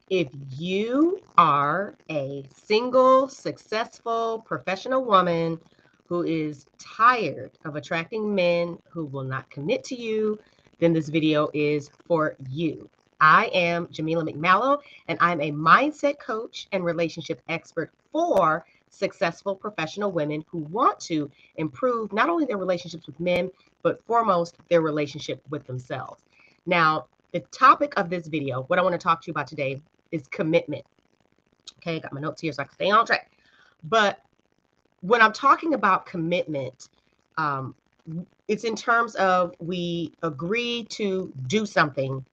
If you are a single, successful, professional woman who is tired of attracting men who will not commit to you, then this video is for you. I am Jamila McMallow, and I'm a mindset coach and relationship expert for successful professional women who want to improve not only their relationships with men, but foremost, their relationship with themselves. Now, the topic of this video, what I want to talk to you about today, is commitment. Okay, got my notes here so I can stay on track. But when I'm talking about commitment, um, it's in terms of we agree to do something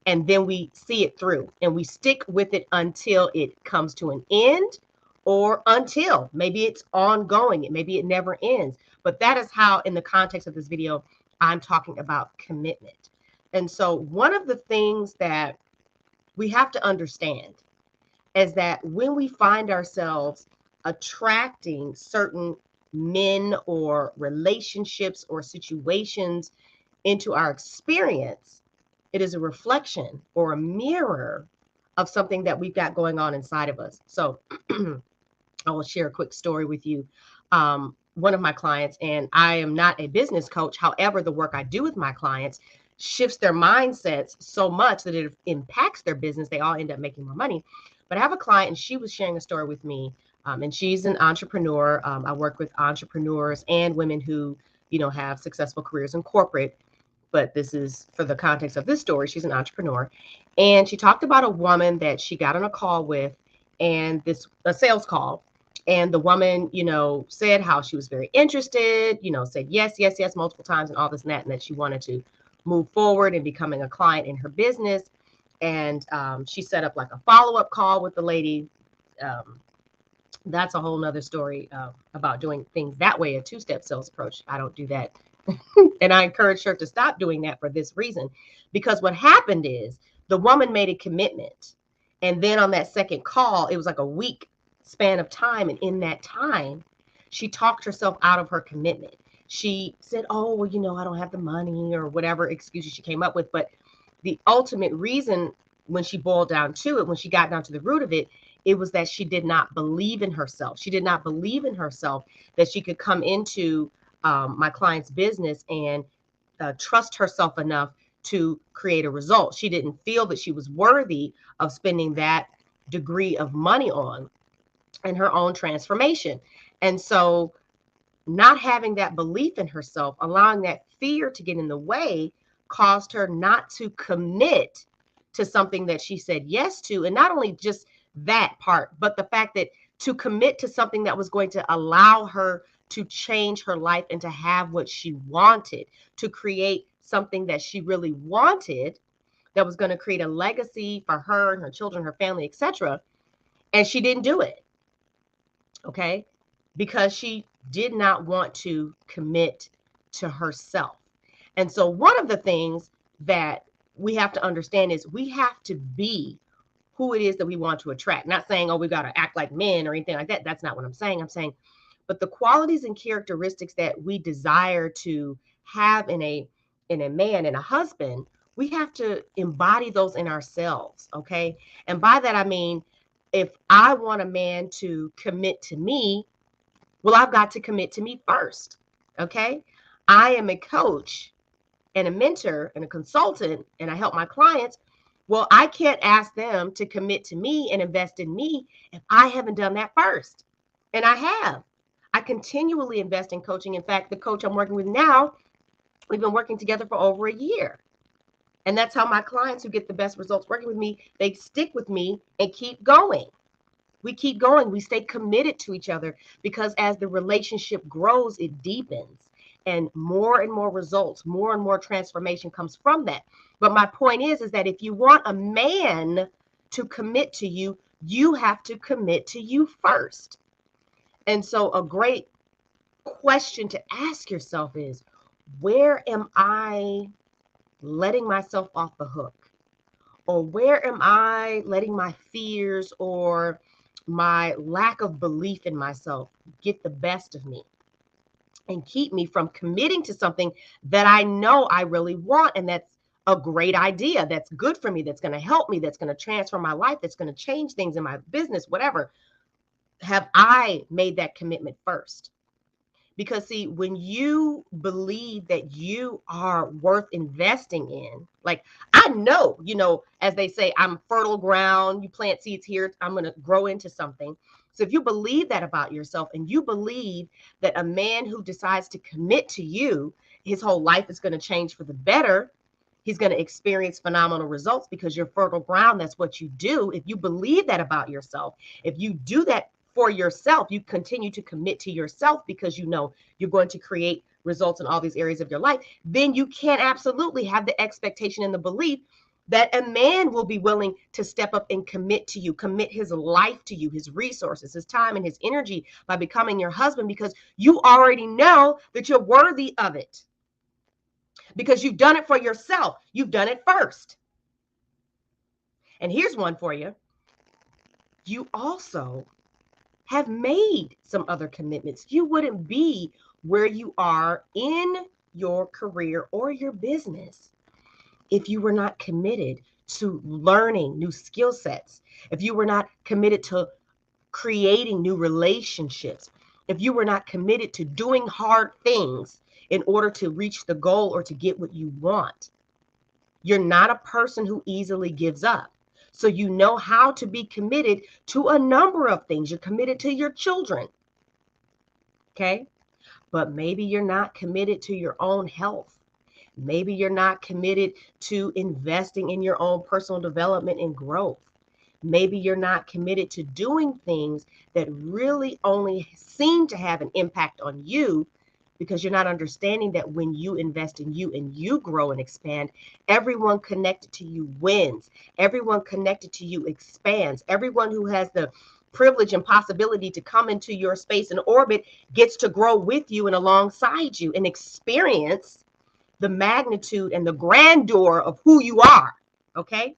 and then we see it through and we stick with it until it comes to an end, or until maybe it's ongoing, maybe it never ends. But that is how, in the context of this video, I'm talking about commitment. And so one of the things that we have to understand is that when we find ourselves attracting certain men or relationships or situations into our experience, it is a reflection or a mirror of something that we've got going on inside of us. So I will share a quick story with you. One of my clients, and I am not a business coach. However, the work I do with my clients shifts their mindsets so much that it impacts their business. They all end up making more money. But I have a client, and she was sharing a story with me, and she's an entrepreneur. I work with entrepreneurs and women who, have successful careers in corporate. But this is for the context of this story. She's an entrepreneur, and she talked about a woman that she got on a call with, and a sales call. And the woman, said how she was very interested, said yes, yes, yes, multiple times and all this and that she wanted to move forward in becoming a client in her business. And she set up like a follow-up call with the lady. That's a whole nother story about doing things that way, a two-step sales approach. I don't do that. And I encourage her to stop doing that for this reason, because what happened is the woman made a commitment. And then on that second call, it was like a week span of time. And in that time, she talked herself out of her commitment. She said, oh, well, I don't have the money, or whatever excuses she came up with. But the ultimate reason, when she boiled down to it, when she got down to the root of it, it was that she did not believe in herself. She did not believe in herself that she could come into my client's business and trust herself enough to create a result. She didn't feel that she was worthy of spending that degree of money on and her own transformation. And so not having that belief in herself, allowing that fear to get in the way, caused her not to commit to something that she said yes to. And not only just that part, but the fact that to commit to something that was going to allow her to change her life and to have what she wanted, to create something that she really wanted, that was going to create a legacy for her and her children, her family, etc. And she didn't do it. Okay? Because she did not want to commit to herself. And so one of the things that we have to understand is we have to be who it is that we want to attract. Not saying, oh, we got to act like men or anything like that. That's not what I'm saying. I'm saying, but the qualities and characteristics that we desire to have in a man, in a husband, we have to embody those in ourselves. Okay. And by that, I mean, if I want a man to commit to me, well, I've got to commit to me first. Okay. I am a coach and a mentor and a consultant, and I help my clients. Well, I can't ask them to commit to me and invest in me if I haven't done that first. And I have. I continually invest in coaching. In fact, the coach I'm working with now, we've been working together for over a year. And that's how my clients who get the best results working with me, they stick with me and keep going. We keep going. We stay committed to each other, because as the relationship grows, it deepens, and more results, more and more transformation comes from that. But my point is that if you want a man to commit to you, you have to commit to you first. And so a great question to ask yourself is, where am I letting myself off the hook? Or where am I letting my fears or my lack of belief in myself get the best of me and keep me from committing to something that I know I really want and that's a great idea that's good for me, that's going to help me, that's going to transform my life, that's going to change things in my business, whatever, have I made that commitment first? Because see, when you believe that you are worth investing in, like I know, as they say, I'm fertile ground, you plant seeds here, I'm going to grow into something. So if you believe that about yourself, and you believe that a man who decides to commit to you, his whole life is going to change for the better, he's going to experience phenomenal results because you're fertile ground. That's what you do. If you believe that about yourself, if you do that for yourself, you continue to commit to yourself because you know you're going to create results in all these areas of your life, then you can absolutely have the expectation and the belief that a man will be willing to step up and commit to you, commit his life to you, his resources, his time, and his energy by becoming your husband, because you already know that you're worthy of it. Because you've done it for yourself. You've done it first. And here's one for you. You also have made some other commitments. You wouldn't be where you are in your career or your business if you were not committed to learning new skill sets, if you were not committed to creating new relationships, if you were not committed to doing hard things in order to reach the goal or to get what you want. You're not a person who easily gives up. So you know how to be committed to a number of things. You're committed to your children. Okay? But maybe you're not committed to your own health. Maybe you're not committed to investing in your own personal development and growth. Maybe you're not committed to doing things that really only seem to have an impact on you, because you're not understanding that when you invest in you and you grow and expand, everyone connected to you wins. Everyone connected to you expands. Everyone who has the privilege and possibility to come into your space and orbit gets to grow with you and alongside you and experience the magnitude and the grandeur of who you are. Okay?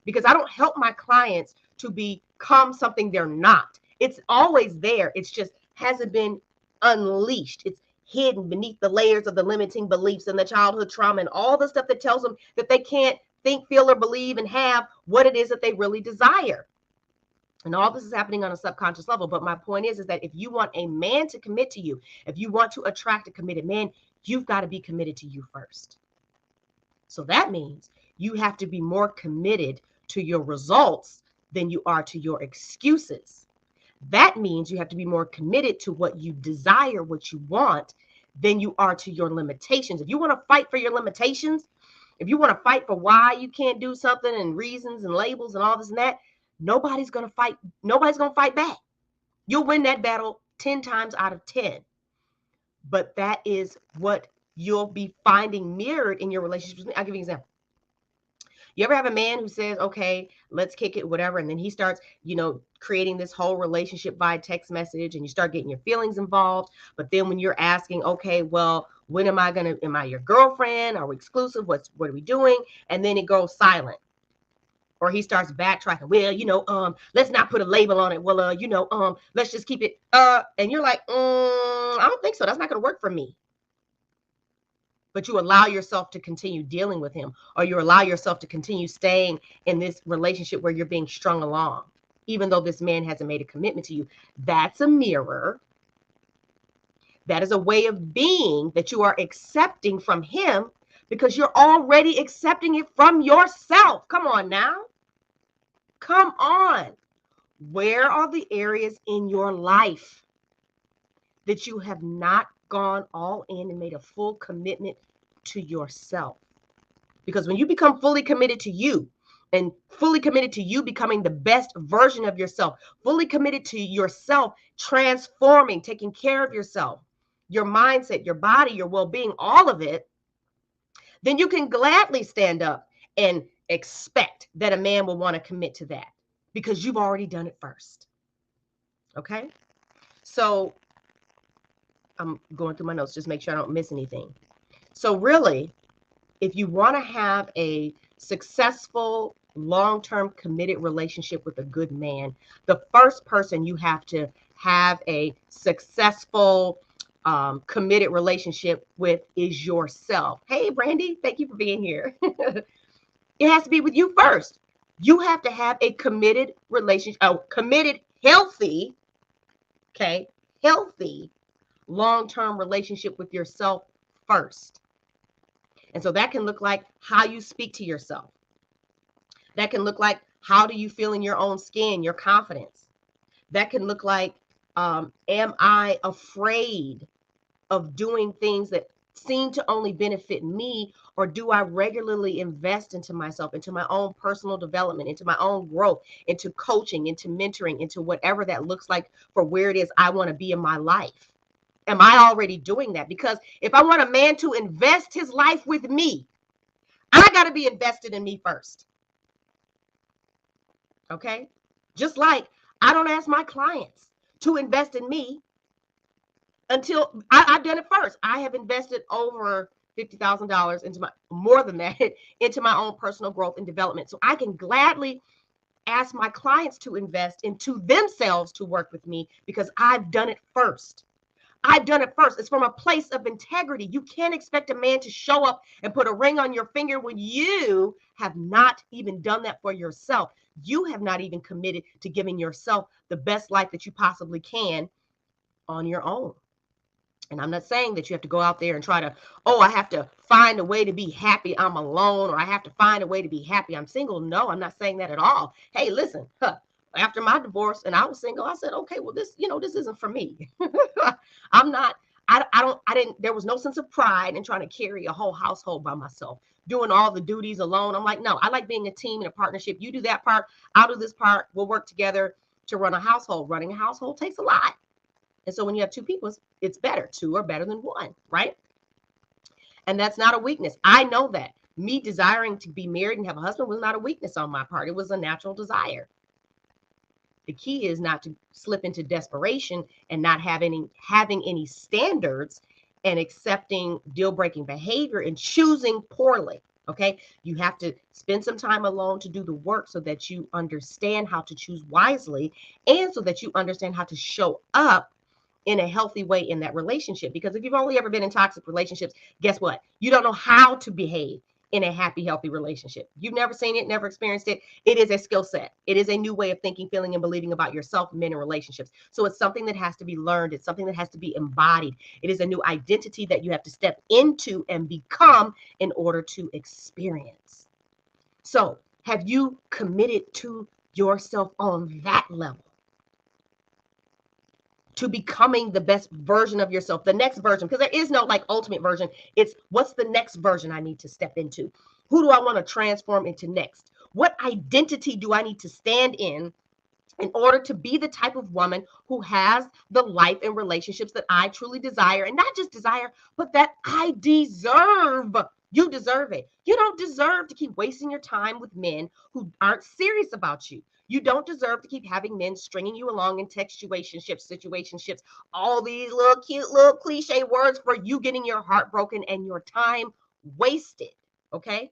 Because I don't help my clients to become something they're not. It's always there. It's just hasn't been unleashed. It's hidden beneath the layers of the limiting beliefs and the childhood trauma and all the stuff that tells them that they can't think, feel, or believe and have what it is that they really desire. And all this is happening on a subconscious level. But my point is that if you want a man to commit to you, if you want to attract a committed man, you've got to be committed to you first. So that means you have to be more committed to your results than you are to your excuses. That means you have to be more committed to what you desire, what you want, than you are to your limitations. If you want to fight for your limitations, if you want to fight for why you can't do something and reasons and labels and all this and that, nobody's going to fight. Nobody's going to fight back. You'll win that battle 10 times out of 10. But that is what you'll be finding mirrored in your relationships. I'll give you an example. You ever have a man who says, okay, let's kick it, whatever, and then he starts, creating this whole relationship by text message, and you start getting your feelings involved. But then when you're asking, okay, well, when am I your girlfriend? Are we exclusive? What are we doing? And then it goes silent. Or he starts backtracking. Well, let's not put a label on it. Well, let's just keep it. And you're like, I don't think so. That's not going to work for me. But you allow yourself to continue dealing with him, or you allow yourself to continue staying in this relationship where you're being strung along, even though this man hasn't made a commitment to you. That's a mirror. That is a way of being that you are accepting from him, because you're already accepting it from yourself. Come on now. Come on. Where are the areas in your life that you have not gone all in and made a full commitment to yourself? Because when you become fully committed to you, and fully committed to you becoming the best version of yourself, fully committed to yourself transforming, taking care of yourself, your mindset, your body, your well-being, all of it, then you can gladly stand up and expect that a man will want to commit to that, because you've already done it first. Okay? So I'm going through my notes, just make sure I don't miss anything. So really, if you want to have a successful, long-term committed relationship with a good man, the first person you have to have a successful committed relationship with is yourself. Hey, Brandy, thank you for being here. It has to be with you first. You have to have a committed relationship, a committed, healthy, okay, healthy, long-term relationship with yourself first. And so that can look like how you speak to yourself. That can look like how do you feel in your own skin, your confidence. That can look like, am I afraid of doing things that seem to only benefit me, or do I regularly invest into myself, into my own personal development, into my own growth, into coaching, into mentoring, into whatever that looks like for where it is I want to be in my life? Am I already doing that? Because if I want a man to invest his life with me, I got to be invested in me first. Okay? Just like I don't ask my clients to invest in me until I've done it first. I have invested over $50,000 into more than that, into my own personal growth and development. So I can gladly ask my clients to invest into themselves to work with me because I've done it first. I've done it first. It's from a place of integrity. You can't expect a man to show up and put a ring on your finger when you have not even done that for yourself. You have not even committed to giving yourself the best life that you possibly can on your own. And I'm not saying that you have to go out there and try to, oh, I have to find a way to be happy I'm alone, or I have to find a way to be happy I'm single. No, I'm not saying that at all. Hey, listen, after my divorce and I was single, I said, okay, well, this isn't for me. I'm not, there was no sense of pride in trying to carry a whole household by myself, doing all the duties alone. I'm like, no, I like being a team and a partnership. You do that part, I'll do this part. We'll work together to run a household. Running a household takes a lot. And so when you have two people, it's better. Two are better than one, right? And that's not a weakness. I know that. Me desiring to be married and have a husband was not a weakness on my part. It was a natural desire. The key is not to slip into desperation and not having any standards and accepting deal-breaking behavior and choosing poorly. Okay, you have to spend some time alone to do the work so that you understand how to choose wisely, and so that you understand how to show up in a healthy way in that relationship. Because if you've only ever been in toxic relationships, guess what? You don't know how to behave in a happy, healthy relationship. You've never seen it, never experienced it. It is a skill set. It is a new way of thinking, feeling, and believing about yourself, men, and relationships. So it's something that has to be learned. It's something that has to be embodied. It is a new identity that you have to step into and become in order to experience. So have you committed to yourself on that level? To becoming the best version of yourself, the next version, because there is no like ultimate version. It's what's the next version I need to step into? Who do I want to transform into next? What identity do I need to stand in order to be the type of woman who has the life and relationships that I truly desire, and not just desire, but that I deserve? You deserve it. You don't deserve to keep wasting your time with men who aren't serious about you. You don't deserve to keep having men stringing you along in situationships, all these little cute little cliche words for you getting your heart broken and your time wasted. Okay?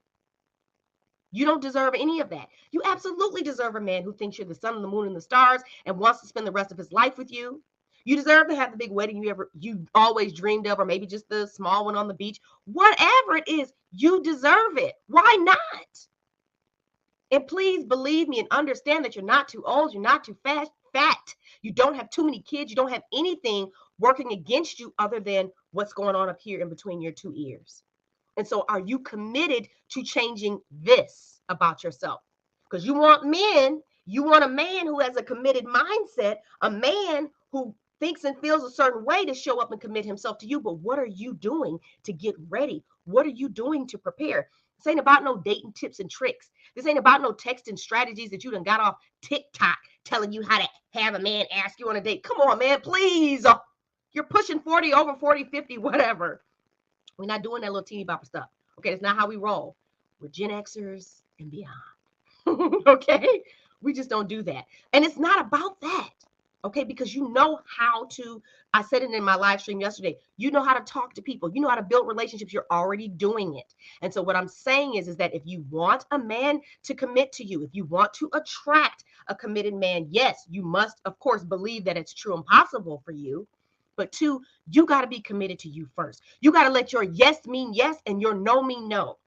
You don't deserve any of that. You absolutely deserve a man who thinks you're the sun and the moon and the stars and wants to spend the rest of his life with you. You deserve to have the big wedding you always dreamed of, or maybe just the small one on the beach. Whatever it is, you deserve it. Why not? And please believe me and understand that you're not too old, you're not too fat, you don't have too many kids, you don't have anything working against you other than what's going on up here in between your two ears. And so are you committed to changing this about yourself? Because you want a man who has a committed mindset, a man who thinks and feels a certain way to show up and commit himself to you. But what are you doing to get ready? What are you doing to prepare? This ain't about no dating tips and tricks. This ain't about no texting strategies that you done got off TikTok telling you how to have a man ask you on a date. Come on, man, please. You're pushing 40, over 40, 50, whatever. We're not doing that little teeny bopper stuff. Okay, that's not how we roll. We're Gen Xers and beyond. Okay? We just don't do that. And it's not about that. Okay, because you know how to, I said it in my live stream yesterday, you know how to talk to people, you know how to build relationships, you're already doing it. And so what I'm saying is that if you want a man to commit to you, if you want to attract a committed man, yes, you must, of course, believe that it's true and possible for you. But two, you got to be committed to you first. You got to let your yes mean yes and your no mean no.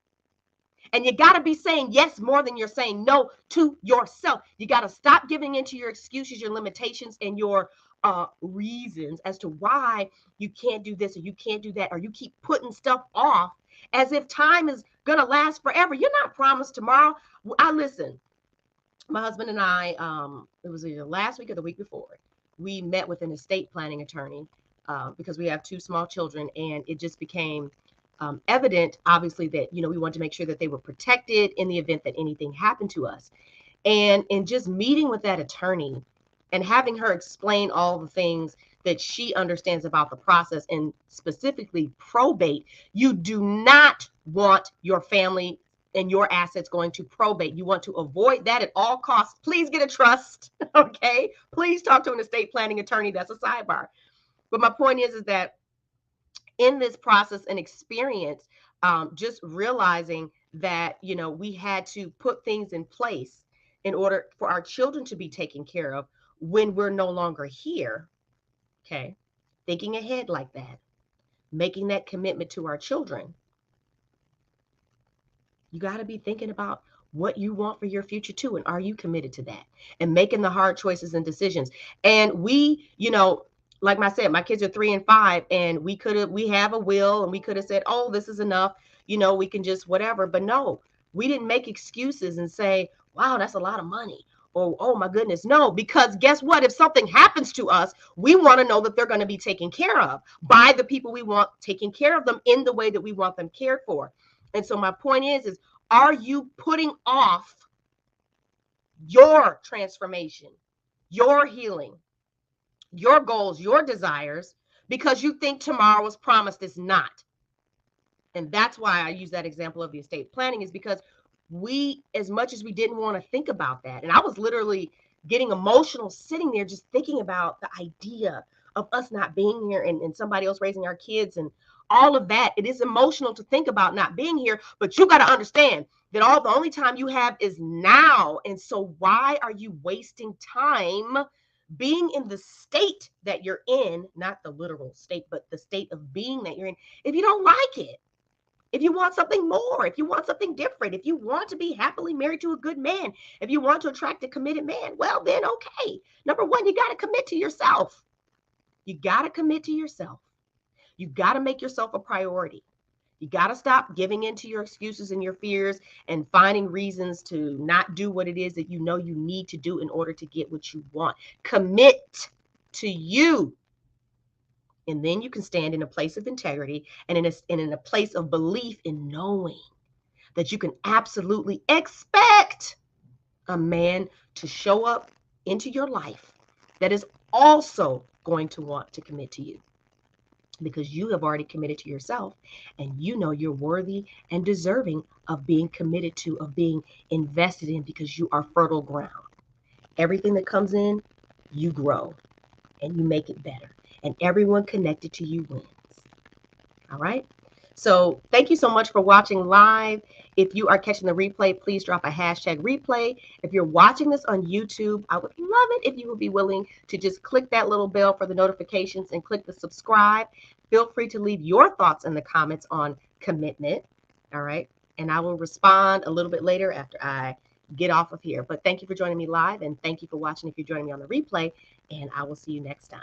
And you got to be saying yes more than you're saying no to yourself. You got to stop giving into your excuses, your limitations, and your reasons as to why you can't do this or you can't do that, or you keep putting stuff off as if time is going to last forever. You're not promised tomorrow. I listen, my husband and I, it was either last week or the week before, we met with an estate planning attorney because we have two small children, and it just became evident, obviously, that we wanted to make sure that they were protected in the event that anything happened to us. And in just meeting with that attorney and having her explain all the things that she understands about the process, and specifically probate, you do not want your family and your assets going to probate. You want to avoid that at all costs. Please get a trust. Okay. Please talk to an estate planning attorney. That's a sidebar. But my point is that in this process and experience, just realizing that, we had to put things in place in order for our children to be taken care of when we're no longer here. Okay. Thinking ahead like that, making that commitment to our children. You got to be thinking about what you want for your future too. And are you committed to that and making the hard choices and decisions? And we, like I said, my kids are 3 and 5, and we have a will, and we could have said, oh, this is enough. We can just whatever. But no, we didn't make excuses and say, wow, that's a lot of money. Or, oh my goodness, no, because guess what? If something happens to us, we want to know that they're going to be taken care of by the people we want taking care of them in the way that we want them cared for. And so my point is are you putting off your transformation, your healing, your goals, your desires, because you think tomorrow is promised? Is not. And that's why I use that example of the estate planning, is because we, as much as we didn't want to think about that, and I was literally getting emotional sitting there just thinking about the idea of us not being here and somebody else raising our kids and all of that. It is emotional to think about not being here, but you got to understand that the only time you have is now. And so why are you wasting time being in the state that you're in, not the literal state, but the state of being that you're in, if you don't like it? If you want something more, if you want something different, if you want to be happily married to a good man, if you want to attract a committed man, well, then okay. Number one, you got to commit to yourself. You got to commit to yourself. You got to make yourself a priority. You got to stop giving into your excuses and your fears and finding reasons to not do what it is that you need to do in order to get what you want. Commit to you. And then you can stand in a place of integrity and in a place of belief in knowing that you can absolutely expect a man to show up into your life that is also going to want to commit to you, because you have already committed to yourself, and you're worthy and deserving of being committed to, of being invested in, because you are fertile ground. Everything that comes in, you grow and you make it better. And everyone connected to you wins. All right. So thank you so much for watching live. If you are catching the replay, please drop a hashtag replay. If you're watching this on YouTube, I would love it if you would be willing to just click that little bell for the notifications and click the subscribe. Feel free to leave your thoughts in the comments on commitment. All right. And I will respond a little bit later after I get off of here. But thank you for joining me live, and thank you for watching if you're joining me on the replay, and I will see you next time.